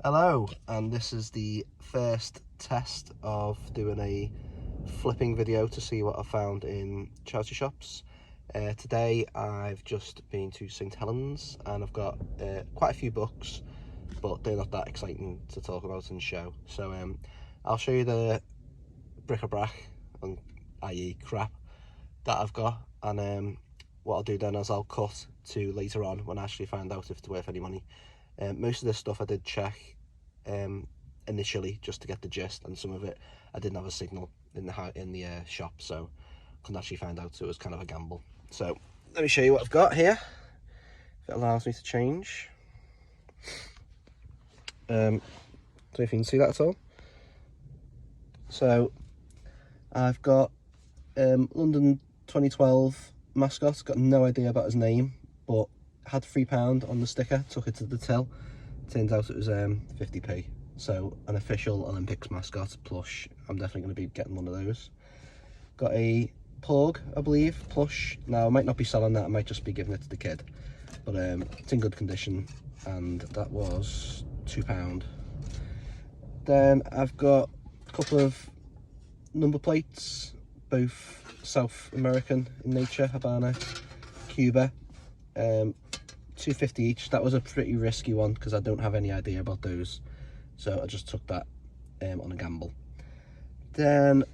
Hello, and this is the first test of doing a flipping video to see what I found in charity shops. Today I've just been to St Helens and I've got quite a few books, but they're not that exciting to talk about and show. So I'll show you the bric-a-brac, and i.e. crap, that I've got, and what I'll do then is I'll cut to later on when I actually find out if it's worth any money. Most of this stuff I did check initially just to get the gist, and some of it I didn't have a signal in the shop, so I couldn't actually find out, so it was kind of a gamble. So let me show you what I've got here, if it allows me to change. Don't know if you can see that at all. So I've got London 2012 mascot. Got no idea about his name, but had £3 on the sticker. Took it to the till. Turns out it was 50p. So an official Olympics mascot plush. I'm definitely going to be getting one of those. Got a Porg, I believe, plush. Now I might not be selling that. I might just be giving it to the kid. But it's in good condition, and that was £2. Then I've got a couple of number plates, both South American in nature, Habana, Cuba, 250 each. That was a pretty risky one because I don't have any idea about those, so I just took that on a gamble. Then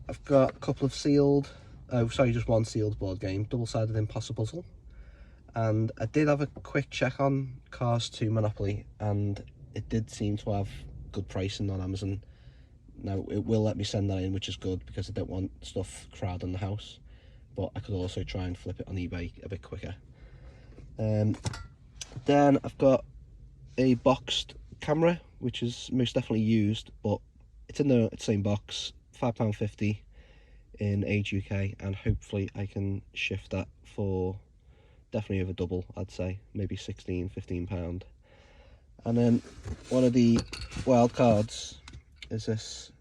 I've got a couple of sealed, just one sealed board game, double-sided Impossible Puzzle, and I did have a quick check on Cars 2 Monopoly, and it did seem to have good pricing on Amazon. Now it will let me send that in, which is good because I don't want stuff crowding the house, but I could also try and flip it on eBay a bit quicker. Then I've got a boxed camera, which is most definitely used, but it's in the same box, £5.50 in Age UK, and hopefully I can shift that for definitely over double, I'd say, maybe £16-15. And then one of the wild cards is this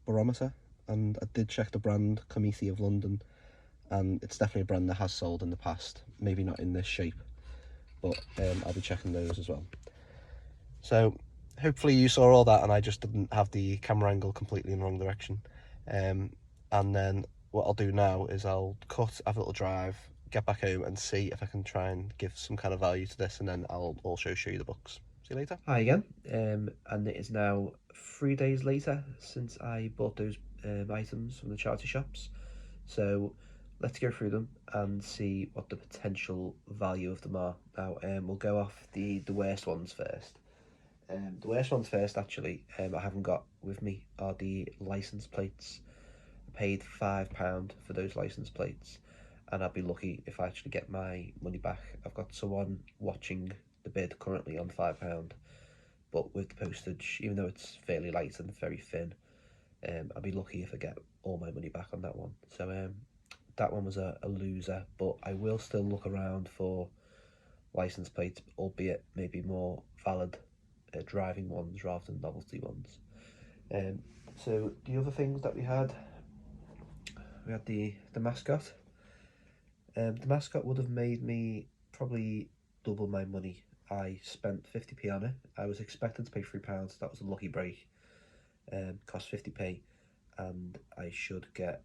barometer, and I did check the brand, Comithi of London, and it's definitely a brand that has sold in the past, maybe not in this shape, but I'll be checking those as well. So hopefully you saw all that and I just didn't have the camera angle completely in the wrong direction. And then what I'll do now is I'll cut, have a little drive, get back home and see if I can try and give some kind of value to this, and then I'll also show you the books. See you later. Hi again, and it is now 3 days later since I bought those items from the charity shops. So let's go through them and see what the potential value of them are. Now, we'll go off the worst ones first. The worst ones first, actually, I haven't got with me are the license plates. I paid £5 for those license plates, and I'd be lucky if I actually get my money back. I've got someone watching the bid currently on £5, but with the postage, even though it's fairly light and very thin, I'd be lucky if I get all my money back on that one. So that one was a loser, but I will still look around for license plates, albeit maybe more valid driving ones rather than novelty ones. So the other things that we had the mascot. The mascot would have made me probably double my money. I spent 50p on it. I was expected to pay £3. That was a lucky break. Cost 50p, and I should get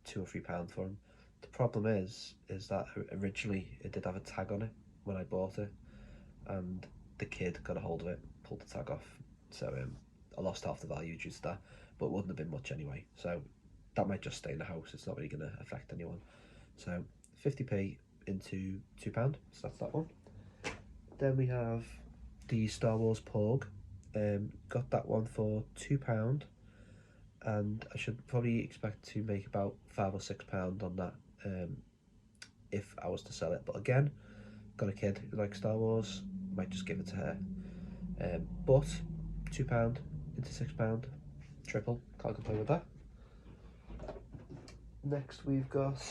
£2 or £3 for him. The problem is that originally it did have a tag on it when I bought it, and the kid got a hold of it, pulled the tag off. So I lost half the value due to that, but it wouldn't have been much anyway. So that might just stay in the house. It's not really going to affect anyone. So 50p into £2. So that's that one. Then we have the Star Wars Porg. Got that one for £2, and I should probably expect to make about £5 or £6 on that if I was to sell it. But again, got a kid who likes Star Wars, might just give it to her. But £2 into £6, triple, can't complain with that. Next we've got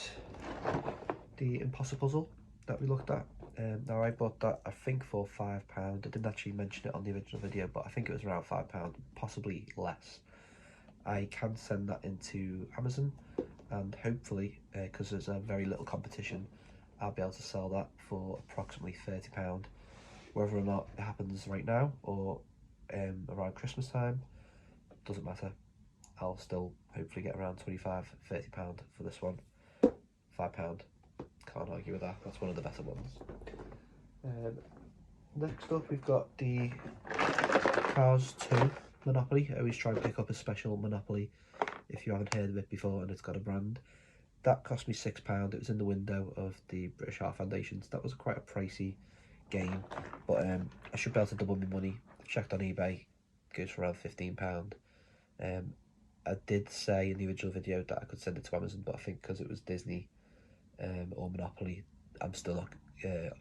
the Impossible Puzzle that we looked at. Now I bought that I think for £5. I didn't actually mention it on the original video, but I think it was around £5, possibly less. I can send that into Amazon, and hopefully, because there's a very little competition, I'll be able to sell that for approximately £30. Whether or not it happens right now or around Christmas time. Doesn't matter, I'll still hopefully get around £25–30 for this one. £5, can't argue with that, that's one of the better ones. Next up we've got the Cars 2 Monopoly. I always try and pick up a special Monopoly if you haven't heard of it before and it's got a brand. That cost me £6. It was in the window of the British Heart Foundations. That was quite a pricey game, but I should be able to double my money. I've checked on eBay, it goes for around £15. I did say in the original video that I could send it to Amazon, but I think because it was Disney or Monopoly, I'm still not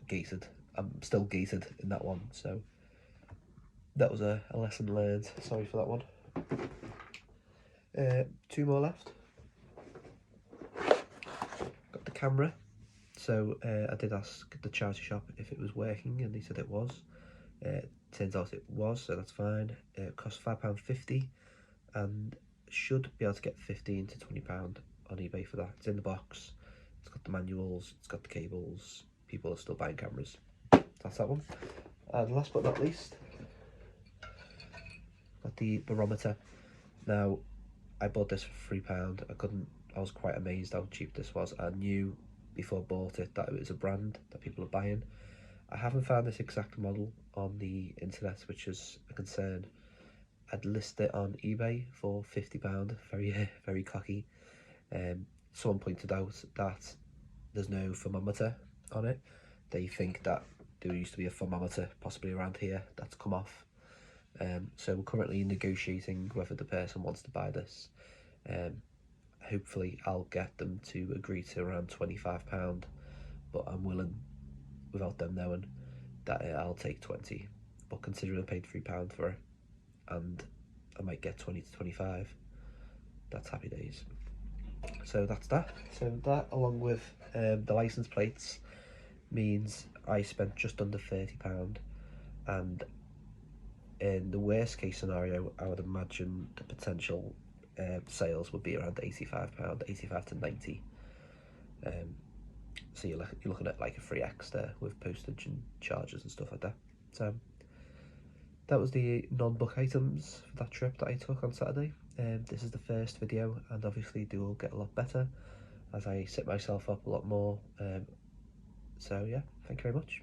gated. I'm still gated in that one, so that was a lesson learned. Sorry for that one. 2 more left. Got the camera. So I did ask the charity shop if it was working, and they said it was. Turns out it was, so that's fine. It cost £5.50, and should be able to get £15 to £20 on eBay for that. It's in the box. It's got the manuals. It's got the cables. People are still buying cameras. That's that one. And last but not least, got the barometer. Now, I bought this for £3. I was quite amazed how cheap this was. I knew before I bought it that it was a brand that people are buying. I haven't found this exact model on the internet, which is a concern. I'd list it on eBay for £50, very cocky. Someone pointed out that there's no thermometer on it. They think that there used to be a thermometer possibly around here that's come off. So we're currently negotiating whether the person wants to buy this. Hopefully I'll get them to agree to around £25, but I'm willing, without them knowing, that I'll take 20. But considering I paid £3 for it, and I might get 20 to 25, that's happy days. So that's that. So that, along with the license plates, means I spent just under £30, and in the worst case scenario, I would imagine the potential sales would be around £85, 85 to 90. So you're looking at like a free X there with postage and charges and stuff like that. So that was the non-book items for that trip that I took on Saturday. This is the first video, and obviously they will get a lot better as I set myself up a lot more. So yeah, thank you very much.